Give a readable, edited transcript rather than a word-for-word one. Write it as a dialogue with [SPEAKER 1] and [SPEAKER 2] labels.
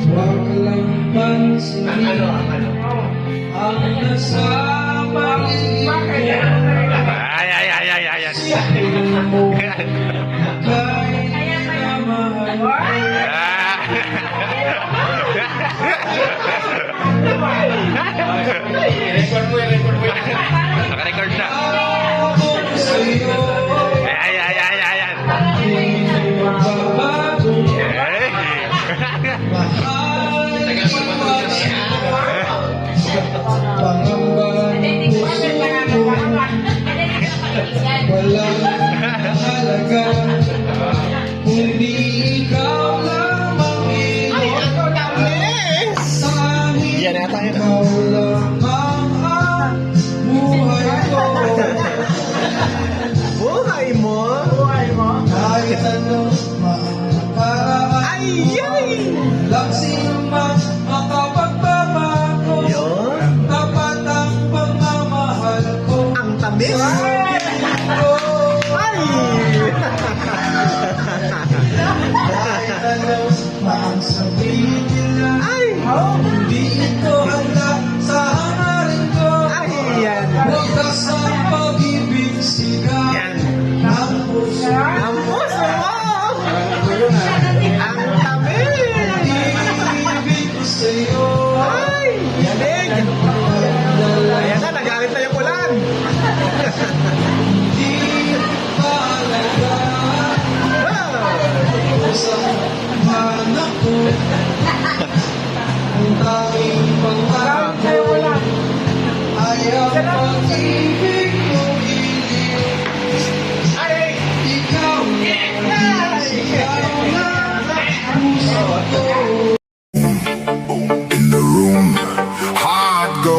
[SPEAKER 1] Huwag lang pansinin ang nasa paligid mo. Tingnan mo kahit na mahal mo.
[SPEAKER 2] Naka-record na.
[SPEAKER 1] Ako sa'yo
[SPEAKER 2] Ayan.
[SPEAKER 1] hindi magbabago.
[SPEAKER 2] Eh.
[SPEAKER 1] Mahal pangamba ng puso ko. Walang halaga kundi ikaw lamang
[SPEAKER 3] Yan na tayo.
[SPEAKER 1] ikaw lamang ang buhay ko.
[SPEAKER 3] Buhay mo?
[SPEAKER 1] Kahit anong maaaraan lang sino man makapagbabago.
[SPEAKER 3] Yun.
[SPEAKER 1] Tapat ang pagmamahal ko.
[SPEAKER 3] Ang tamis. Ay!
[SPEAKER 1] Kahit anong maang sabihin nila,
[SPEAKER 3] Ay!
[SPEAKER 1] hindi ito handa sa hangarin ko.
[SPEAKER 3] Ay, yan.
[SPEAKER 1] Wagas ang pag-ibig sigaw
[SPEAKER 3] Yan.
[SPEAKER 1] ng puso.
[SPEAKER 3] Ang puso mo! Ang tamis!
[SPEAKER 1] Ibig ko sa'yo.
[SPEAKER 3] Ay! Yanig! Ayan na, nagalit na yung ulan.
[SPEAKER 1] Di mahalaga sa hanap ko. Ang tanging pangako ay ang pag-ibig ko ilig. Ikaw na puso ko.
[SPEAKER 4] in the room. Hard go.